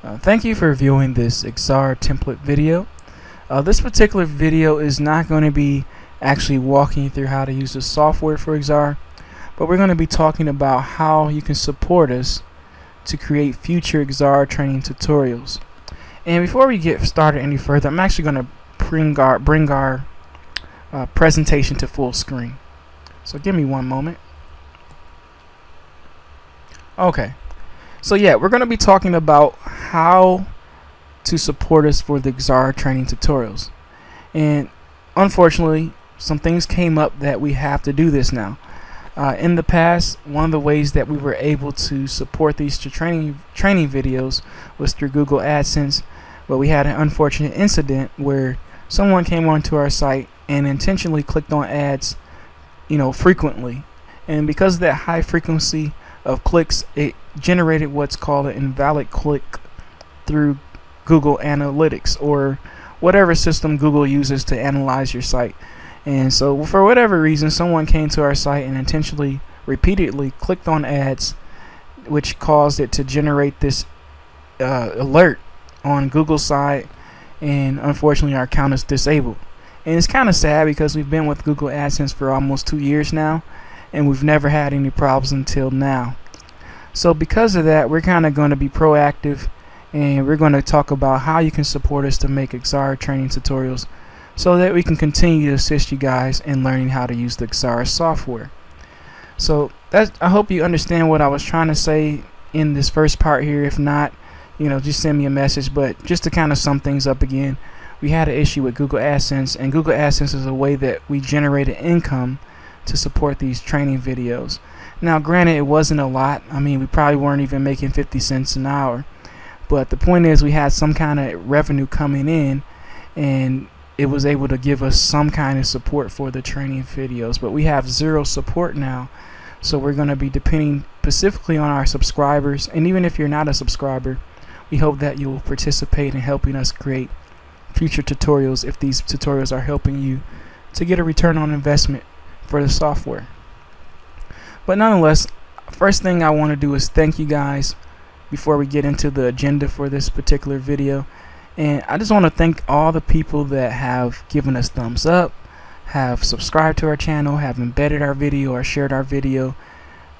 Thank you for viewing this Xara template video. This particular video is not going to be actually walking you through how to use the software for Xara, but we're going to be talking about how you can support us to create future Xara training tutorials. And before we get started any further, I'm actually going to bring our presentation to full screen. So give me one moment. Okay. So yeah, we're going to be talking about how to support us for the Xara training tutorials. And unfortunately, some things came up that we have to do this now. In the past, one of the ways that we were able to support these training videos was through Google AdSense, but we had an unfortunate incident where someone came onto our site and intentionally clicked on ads, frequently. And because of that high frequency of clicks, it generated what's called an invalid click through Google Analytics, or whatever system Google uses to analyze your site. And so for whatever reason, someone came to our site and intentionally repeatedly clicked on ads, which caused it to generate this alert on Google's side, and unfortunately our account is disabled. And it's kind of sad because we've been with Google AdSense for almost 2 years now, and we've never had any problems until now. So because of that, we're kind of going to be proactive, and we're going to talk about how you can support us to make Xara training tutorials so that we can continue to assist you guys in learning how to use the Xara software. So I hope you understand what I was trying to say in this first part here. If not, just send me a message. But just to kind of sum things up again, we had an issue with Google AdSense, and Google AdSense is a way that we generated income to support these training videos. Now granted, it wasn't a lot. I mean, we probably weren't even making 50 cents an hour, but the point is we had some kind of revenue coming in, and it was able to give us some kind of support for the training videos. But we have zero support now, so we're going to be depending specifically on our subscribers. And even if you're not a subscriber, we hope that you will participate in helping us create future tutorials if these tutorials are helping you to get a return on investment for the software. But nonetheless, first thing I want to do is thank you guys before we get into the agenda for this particular video. And I just want to thank all the people that have given us thumbs up, have subscribed to our channel, have embedded our video or shared our video.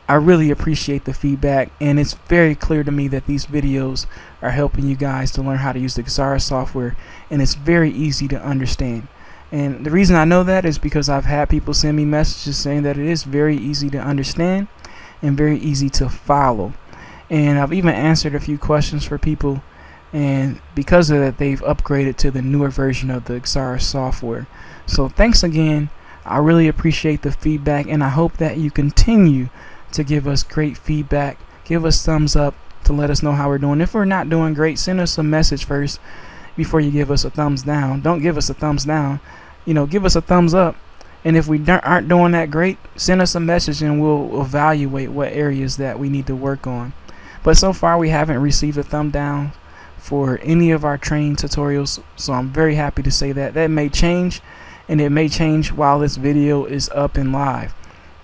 I really appreciate the feedback, and it's very clear to me that these videos are helping you guys to learn how to use the Xara software, and it's very easy to understand. And the reason I know that is because I've had people send me messages saying that it is very easy to understand and very easy to follow. And I've even answered a few questions for people, and because of that, they've upgraded to the newer version of the Xara software. So thanks again. I really appreciate the feedback, and I hope that you continue to give us great feedback. Give us thumbs up to let us know how we're doing. If we're not doing great, send us a message first before you give us a thumbs down. Don't give us a thumbs down, give us a thumbs up. And if we aren't doing that great, send us a message and we'll evaluate what areas that we need to work on. But so far we haven't received a thumb down for any of our training tutorials, so I'm very happy to say that. That may change, and it may change while this video is up and live,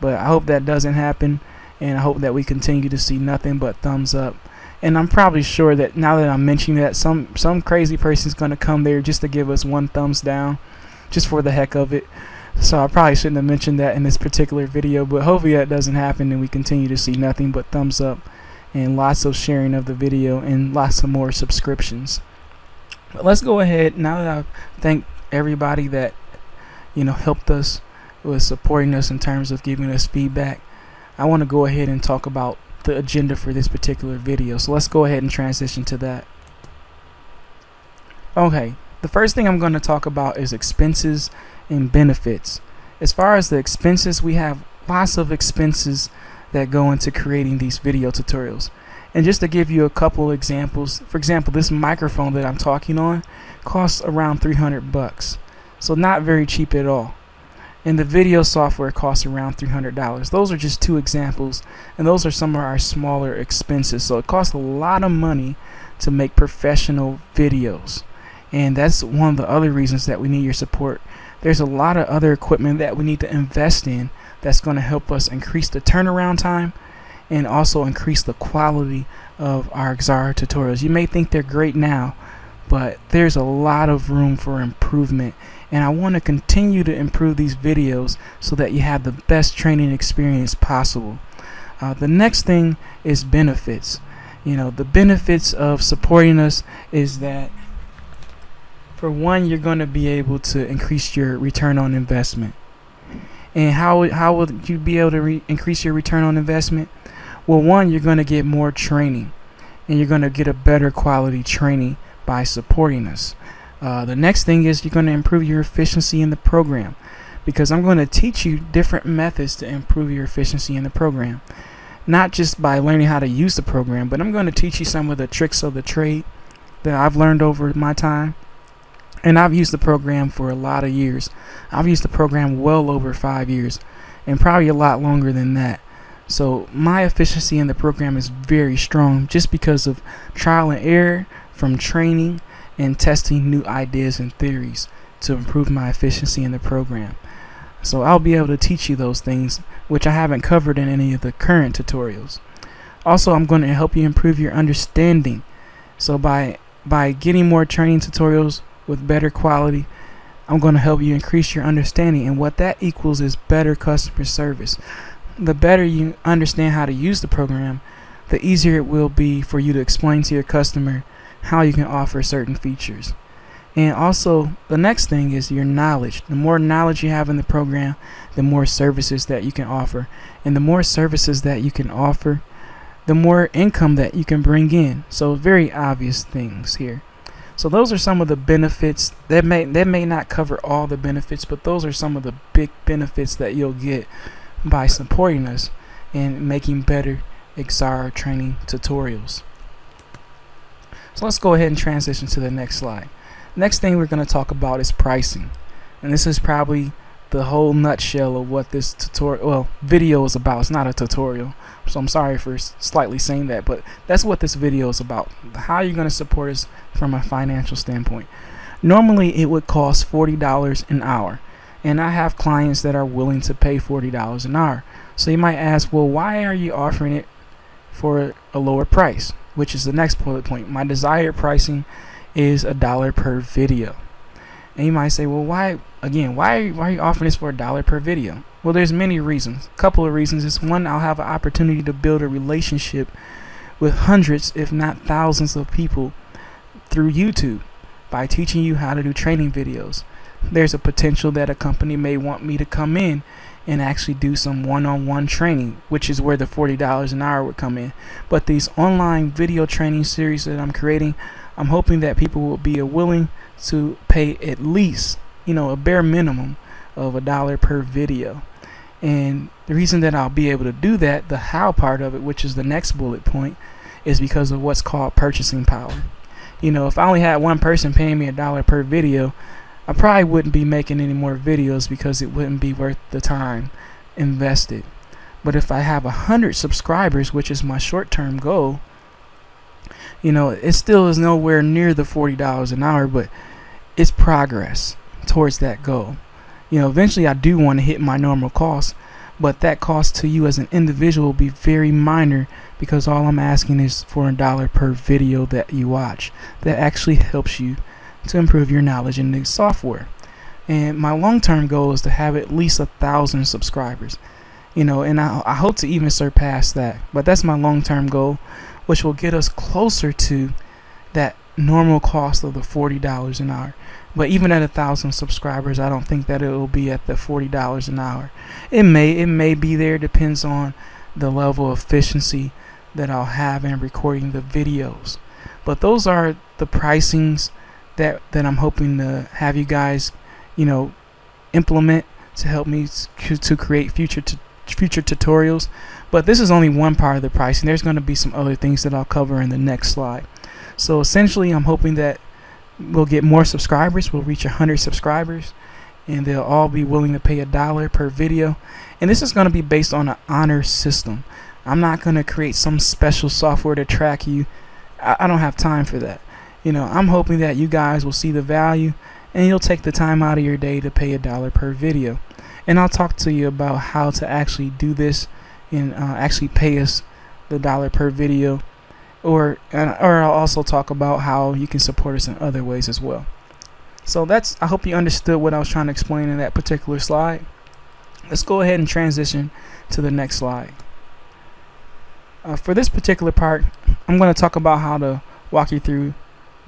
but I hope that doesn't happen, and I hope that we continue to see nothing but thumbs up. And I'm probably sure that now that I'm mentioning that, some crazy person's going to come there just to give us one thumbs down just for the heck of it. So I probably shouldn't have mentioned that in this particular video, but hopefully that doesn't happen and we continue to see nothing but thumbs up and lots of sharing of the video and lots of more subscriptions. But let's go ahead, now that I've thanked everybody that helped us with supporting us in terms of giving us feedback, I want to go ahead and talk about the agenda for this particular video. So let's go ahead and transition to that. Okay, the first thing I'm going to talk about is expenses and benefits. As far as the expenses, we have lots of expenses that go into creating these video tutorials. And just to give you a couple examples, for example, this microphone that I'm talking on costs around $300, so not very cheap at all. And the video software costs around $300. Those are just two examples, and those are some of our smaller expenses. So it costs a lot of money to make professional videos, and that's one of the other reasons that we need your support. There's a lot of other equipment that we need to invest in that's going to help us increase the turnaround time and also increase the quality of our Xara tutorials. You may think they're great now, but there's a lot of room for improvement, and I want to continue to improve these videos so that you have the best training experience possible. The next thing is benefits. The benefits of supporting us is that, for one, you're going to be able to increase your return on investment. And how would you be able to increase your return on investment? Well, one, you're going to get more training, and you're going to get a better quality training by supporting us. The next thing is you're going to improve your efficiency in the program, because I'm going to teach you different methods to improve your efficiency in the program. Not just by learning how to use the program, but I'm going to teach you some of the tricks of the trade that I've learned over my time. And I've used the program for a lot of years. I've used the program well over 5 years, and probably a lot longer than that. So my efficiency in the program is very strong, just because of trial and error from training and testing new ideas and theories to improve my efficiency in the program. So I'll be able to teach you those things, which I haven't covered in any of the current tutorials. Also, I'm going to help you improve your understanding. So by getting more training tutorials with better quality, I'm going to help you increase your understanding, and what that equals is better customer service. The better you understand how to use the program, the easier it will be for you to explain to your customer how you can offer certain features. And also, the next thing is your knowledge. The more knowledge you have in the program, the more services that you can offer. And the more services that you can offer, the more income that you can bring in. So very obvious things here. So those are some of the benefits. That may not cover all the benefits, but those are some of the big benefits that you'll get by supporting us and making better Xara training tutorials. So let's go ahead and transition to the next slide. Next thing we're going to talk about is pricing, and this is probably the whole nutshell of what this video is about. It's not a tutorial, so I'm sorry for slightly saying that, but that's what this video is about. How you're going to support us from a financial standpoint. Normally it would cost $40 an hour, and I have clients that are willing to pay $40 an hour. So you might ask, well, why are you offering it for a lower price? Which is the next bullet point. My desired pricing is $1 per video. And you might say, well, why are you offering this for $1 per video? Well, there's many reasons. A couple of reasons is, one, I'll have an opportunity to build a relationship with hundreds, if not thousands, of people through YouTube by teaching you how to do training videos. There's a potential that a company may want me to come in and actually do some one-on-one training, which is where the $40 an hour would come in. But these online video training series that I'm creating, I'm hoping that people will be willing to pay at least, a bare minimum of $1 per video. And the reason that I'll be able to do that, the how part of it, which is the next bullet point, is because of what's called purchasing power. If I only had one person paying me $1 per video, I probably wouldn't be making any more videos, because it wouldn't be worth the time invested. But if I have 100 subscribers, which is my short-term goal, it still is nowhere near the $40 an hour, but it's progress towards that goal. Eventually I do want to hit my normal cost, but that cost to you as an individual will be very minor, because all I'm asking is for $1 per video that you watch. That actually helps you to improve your knowledge in the software. And my long-term goal is to have at least 1,000 subscribers. And I hope to even surpass that, but that's my long-term goal, which will get us closer to that normal cost of the $40 an hour. But even at 1,000 subscribers, I don't think that it will be at the $40 an hour. It may be there, depends on the level of efficiency that I'll have in recording the videos. But those are the pricings that I'm hoping to have you guys, implement to help me to create future tutorials. But this is only one part of the pricing. There's going to be some other things that I'll cover in the next slide. So essentially, I'm hoping that we'll get more subscribers. We'll reach 100 subscribers, and they'll all be willing to pay $1 per video. And this is going to be based on an honor system. I'm not going to create some special software to track you. I don't have time for that. I'm hoping that you guys will see the value, and you'll take the time out of your day to pay $1 per video. And I'll talk to you about how to actually do this and actually pay us the $1 per video or I'll also talk about how you can support us in other ways as well. So I hope you understood what I was trying to explain in that particular slide. Let's go ahead and transition to the next slide. For this particular part, I'm going to talk about how to walk you through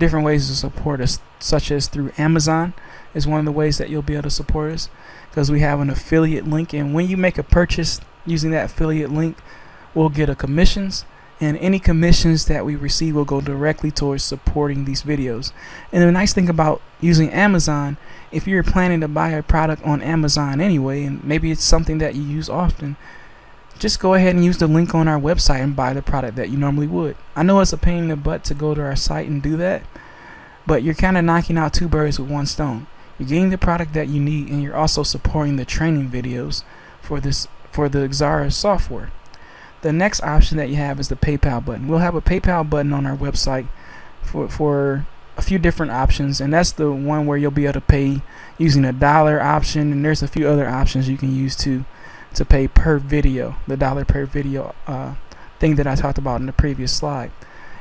different ways to support us, such as through Amazon is one of the ways that you'll be able to support us, because we have an affiliate link, and when you make a purchase using that affiliate link, we'll get a commissions, and any commissions that we receive will go directly towards supporting these videos. And the nice thing about using Amazon, if you're planning to buy a product on Amazon anyway, and maybe it's something that you use often, just go ahead and use the link on our website and buy the product that you normally would. I know it's a pain in the butt to go to our site and do that, but you're kind of knocking out two birds with one stone. You're getting the product that you need, and you're also supporting the training videos for the Xara software. The next option that you have is the PayPal button. We'll have a PayPal button on our website for a few different options, and that's the one where you'll be able to pay using a dollar option, and there's a few other options you can use to pay per video, the dollar per video thing that I talked about in the previous slide.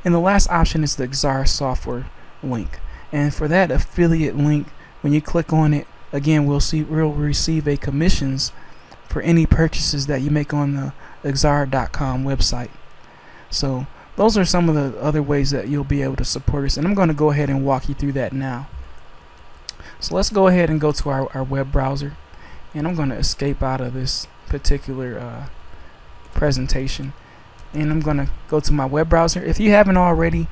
And the last option is the Xara software link, and for that affiliate link, when you click on it, again, we'll receive a commissions for any purchases that you make on the Xara.com website. So those are some of the other ways that you'll be able to support us, and I'm going to go ahead and walk you through that now. So let's go ahead and go to our web browser, and I'm going to escape out of this particular presentation, and I'm going to go to my web browser. If you haven't already,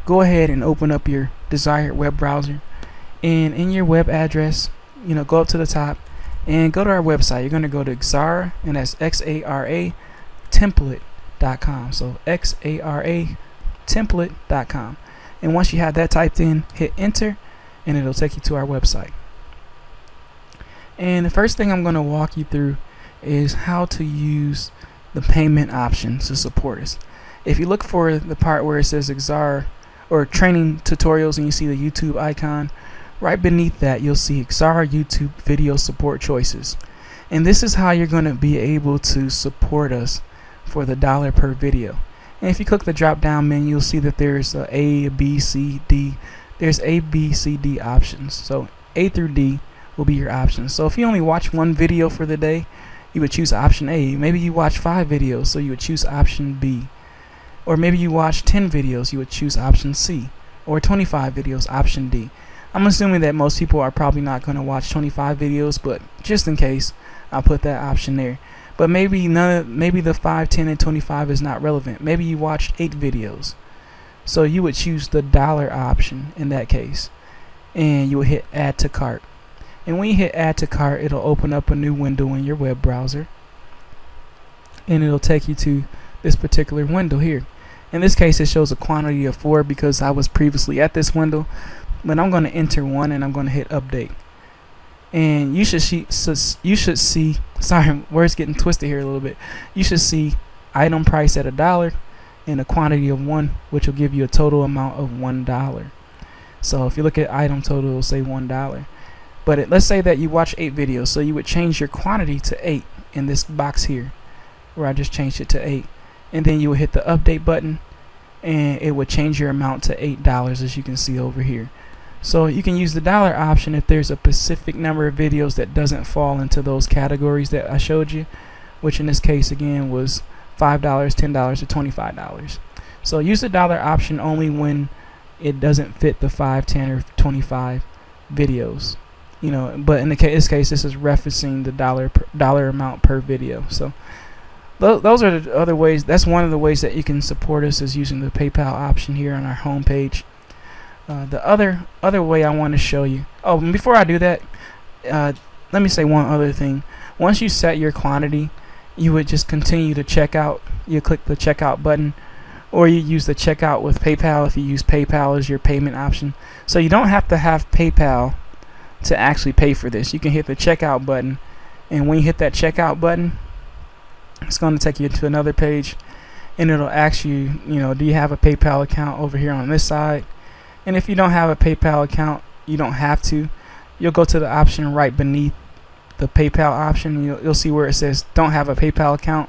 go ahead and open up your desired web browser, and in your web address, go up to the top and go to our website. You're going to go to Xara, and that's Xara template.com. So Xara template.com, and once you have that typed in, hit enter, and it'll take you to our website. And the first thing I'm going to walk you through is how to use the payment option to support us. If you look for the part where it says Xara or training tutorials, and you see the YouTube icon, right beneath that you'll see Xara YouTube video support choices, and this is how you're going to be able to support us for the dollar per video. And if you click the drop down menu, you'll see that there's A, B, C, D. There's A, B, C, D options. So A through D will be your options. So if you only watch one video for the day, you would choose option A. Maybe you watch 5 videos, so you would choose option B. Or maybe you watch 10 videos, you would choose option C. Or 25 videos, option D. I'm assuming that most people are probably not going to watch 25 videos, but just in case, I'll put that option there. But maybe the 5, 10, and 25 is not relevant. Maybe you watched 8 videos, so you would choose the dollar option in that case, and you would hit add to cart. And when you hit add to cart, it'll open up a new window in your web browser, and it'll take you to this particular window here. In this case, it shows a quantity of 4 because I was previously at this window, but I'm going to enter 1, and I'm going to hit update. And you should see, sorry, words getting twisted here a little bit. You should see item price at $1 and a quantity of 1, which will give you a total amount of $1. So if you look at item total, it'll say $1. But let's say that you watch 8 videos, so you would change your quantity to 8 in this box here, where I just changed it to 8, and then you would hit the update button, and it would change your amount to $8, as you can see over here. So you can use the dollar option if there's a specific number of videos that doesn't fall into those categories that I showed you, which in this case again was $5, $10, or $25. So use the dollar option only when it doesn't fit the 5, 10, or 25 videos. But in this case, this is referencing the dollar amount per video. So those are the other ways. That's one of the ways that you can support us, is using the PayPal option here on our home page. The other way I want to show you. Oh, and before I do that, let me say one other thing. Once you set your quantity, you would just continue to check out. You click the checkout button, or you use the checkout with PayPal if you use PayPal as your payment option. So you don't have to have PayPal to actually pay for this. You can hit the checkout button, and when you hit that checkout button, it's going to take you to another page, and it'll ask you, do you have a PayPal account over here on this side? And if you don't have a PayPal account, you don't have to. You'll go to the option right beneath the PayPal option. You'll see where it says don't have a PayPal account,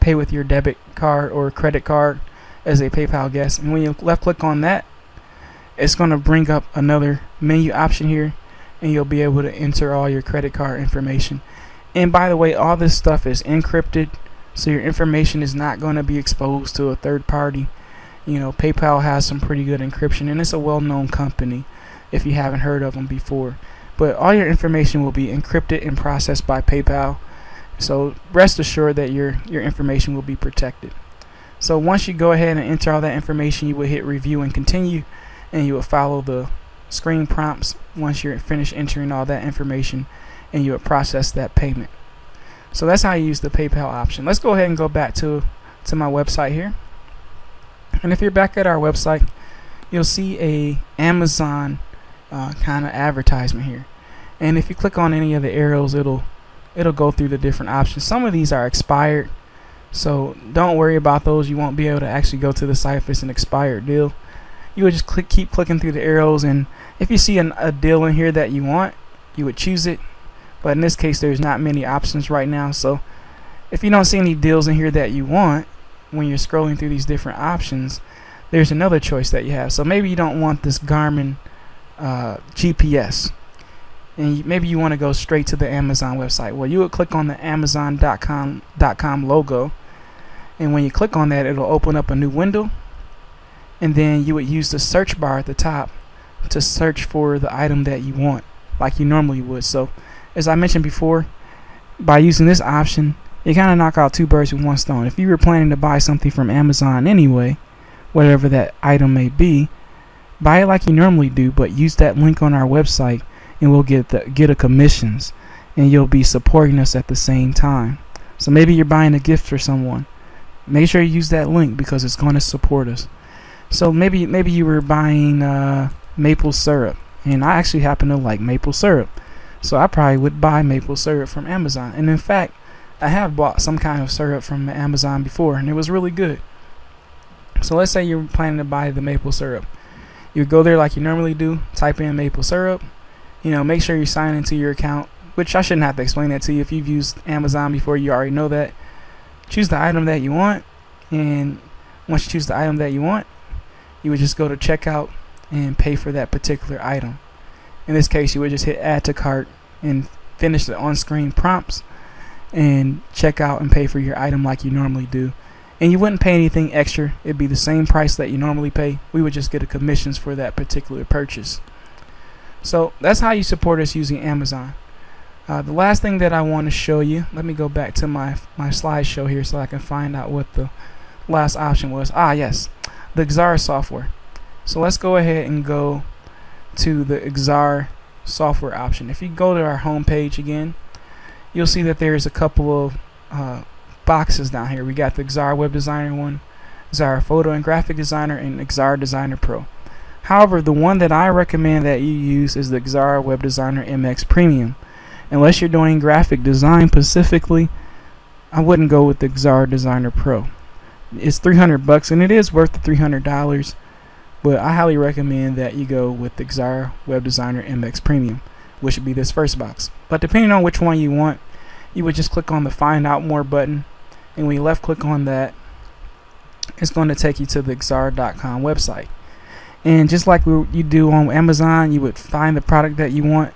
pay with your debit card or credit card, as a PayPal guest. And when you left click on that, it's going to bring up another menu option here, and you'll be able to enter all your credit card information. And by the way, all this stuff is encrypted, so your information is not going to be exposed to a third party. You know, PayPal has some pretty good encryption, and it's a well-known company if you haven't heard of them before. But all your information will be encrypted and processed by PayPal, so rest assured that your information will be protected. So once you go ahead and enter all that information, you will hit review and continue, and you will follow the screen prompts once you're finished entering all that information, and you will process that payment. So that's how you use the PayPal option. Let's go ahead and go back to my website here. And if you're back at our website, you'll see a Amazon kind of advertisement here. And if you click on any of the arrows, it'll go through the different options. Some of these are expired, so don't worry about those. You won't be able to actually go to the site if it's an expired deal. You would just keep clicking through the arrows, and if you see a deal in here that you want, you would choose it. But in this case, there's not many options right now, so if you don't see any deals in here that you want when you're scrolling through these different options, there's another choice that you have. So maybe you don't want this Garmin GPS, and maybe you want to go straight to the Amazon website. Well, you would click on the Amazon.com logo, and when you click on that, it'll open up a new window, and then you would use the search bar at the top to search for the item that you want like you normally would. So as I mentioned before, by using this option, you kind of knock out two birds with one stone. If you were planning to buy something from Amazon anyway, whatever that item may be, buy it like you normally do, but use that link on our website, and we'll get a commissions, and you'll be supporting us at the same time. So maybe you're buying a gift for someone. Make sure you use that link because it's going to support us. So maybe you were buying maple syrup, and I actually happen to like maple syrup, so I probably would buy maple syrup from Amazon. And in fact, I have bought some kind of syrup from Amazon before, and it was really good. So let's say you're planning to buy the maple syrup. You go there like you normally do, type in maple syrup, make sure you sign into your account, which I shouldn't have to explain that to you. If you've used Amazon before, you already know that. Choose the item that you want, and once you choose the item that you want, you would just go to checkout and pay for that particular item. In this case, you would just hit add to cart and finish the on-screen prompts and check out and pay for your item like you normally do. And you wouldn't pay anything extra. It'd be the same price that you normally pay. We would just get a commissions for that particular purchase. So that's how you support us using Amazon. The last thing that I want to show you, let me go back to my slideshow here so I can find out what the last option was. Yes, the Xara software. So let's go ahead and go to the Xara software option. If you go to our home page again, you'll see that there's a couple of boxes down here. We got the Xara Web Designer one, Xara Photo and Graphic Designer, and Xara Designer Pro. However, the one that I recommend that you use is the Xara Web Designer MX Premium. Unless you're doing graphic design specifically, I wouldn't go with the Xara Designer Pro. It's $300 and it is worth the $300, but I highly recommend that you go with the Xara Web Designer MX Premium, which would be this first box. But depending on which one you want, you would just click on the Find Out More button, and when you left click on that, it's going to take you to the Xara.com website. And just like you do on Amazon, you would find the product that you want,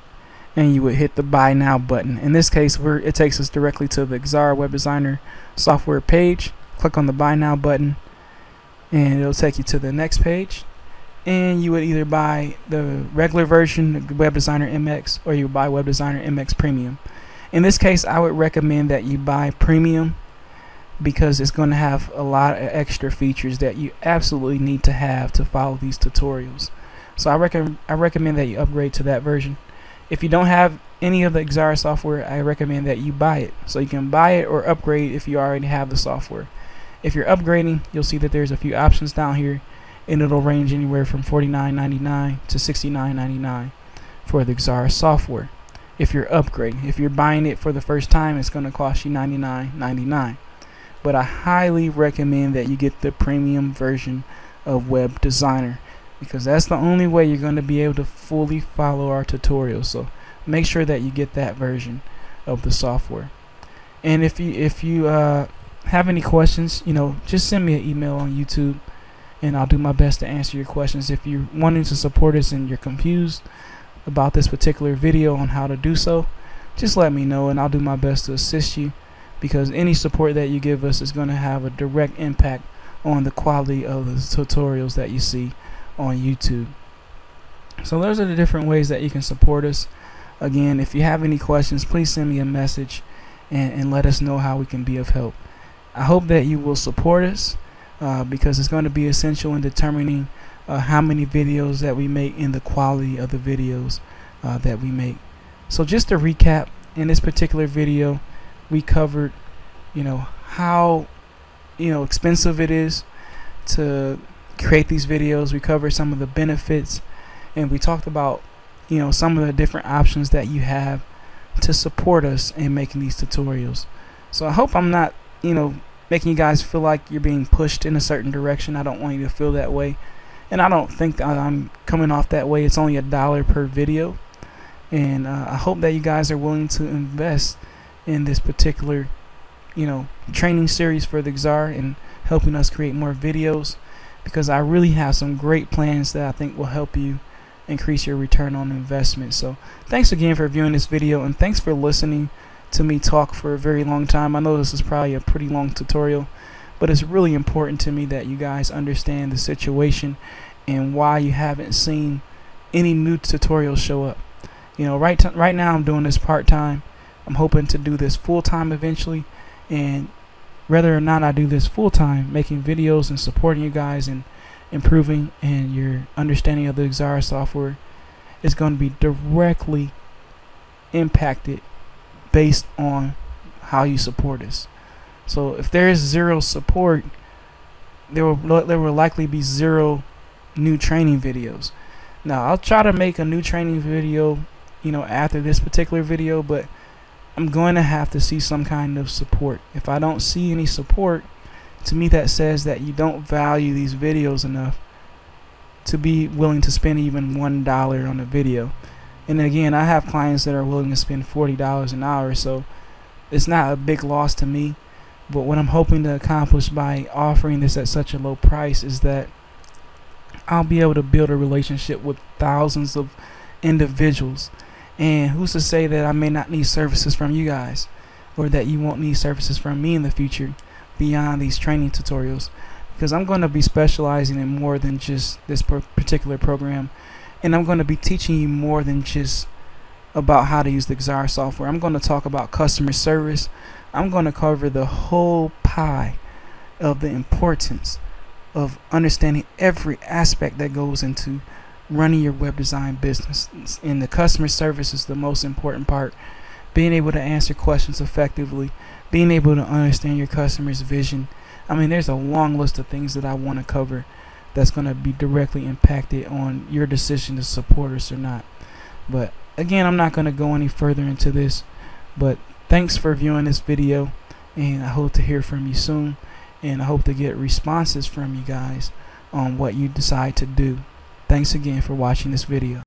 and you would hit the Buy Now button. In this case, it takes us directly to the Xara Web Designer software page. Click on the Buy Now button, and it'll take you to the next page. And you would either buy the regular version, the Web Designer MX, or you would buy Web Designer MX Premium. In this case, I would recommend that you buy Premium because it's going to have a lot of extra features that you absolutely need to have to follow these tutorials. So I recommend that you upgrade to that version. If you don't have any of the Xara software, I recommend that you buy it. So you can buy it or upgrade if you already have the software. If you're upgrading, you'll see that there's a few options down here, and it'll range anywhere from $49.99 to $69.99 for the Xara software. If you're upgrading, if you're buying it for the first time, it's going to cost you $99.99. But I highly recommend that you get the premium version of Web Designer, because that's the only way you're going to be able to fully follow our tutorials. So make sure that you get that version of the software. And if you have any questions, just send me an email on YouTube, and I'll do my best to answer your questions. If you're wanting to support us and you're confused about this particular video on how to do so, just let me know and I'll do my best to assist you, because any support that you give us is going to have a direct impact on the quality of the tutorials that you see on YouTube. So those are the different ways that you can support us. Again, if you have any questions, please send me a message and let us know how we can be of help. I hope that you will support us because it's going to be essential in determining how many videos that we make and the quality of the videos that we make. So just to recap, in this particular video we covered how expensive it is to create these videos. We covered some of the benefits, and we talked about some of the different options that you have to support us in making these tutorials. So I hope I'm not making you guys feel like you're being pushed in a certain direction. I don't want you to feel that way, and I don't think I'm coming off that way. It's only $1 per video, and I hope that you guys are willing to invest in this particular training series for the Xara and helping us create more videos, because I really have some great plans that I think will help you increase your return on investment. So thanks again for viewing this video, and thanks for listening to me talk for a very long time. I know this is probably a pretty long tutorial, but it's really important to me that you guys understand the situation and why you haven't seen any new tutorials show up. Right now I'm doing this part-time. I'm hoping to do this full-time eventually, and whether or not I do this full-time, making videos and supporting you guys and improving and your understanding of the Xara software is going to be directly impacted based on how you support us. So if there is zero support, there will likely be zero new training videos. Now I'll try to make a new training video after this particular video, but I'm going to have to see some kind of support. If I don't see any support, to me that says that you don't value these videos enough to be willing to spend even $1 on a video. And again, I have clients that are willing to spend $40 an hour, so it's not a big loss to me. But what I'm hoping to accomplish by offering this at such a low price is that I'll be able to build a relationship with thousands of individuals. And who's to say that I may not need services from you guys, or that you won't need services from me in the future beyond these training tutorials, because I'm going to be specializing in more than just this particular program, and I'm going to be teaching you more than just about how to use the Xara software. I'm going to talk about customer service. I'm going to cover the whole pie of the importance of understanding every aspect that goes into running your web design business, and the customer service is the most important part. Being able to answer questions effectively, being able to understand your customer's vision. I mean, there's a long list of things that I want to cover that's going to be directly impacted on your decision to support us or not. But again, I'm not going to go any further into this, but thanks for viewing this video, and I hope to hear from you soon, and I hope to get responses from you guys on what you decide to do. Thanks again for watching this video.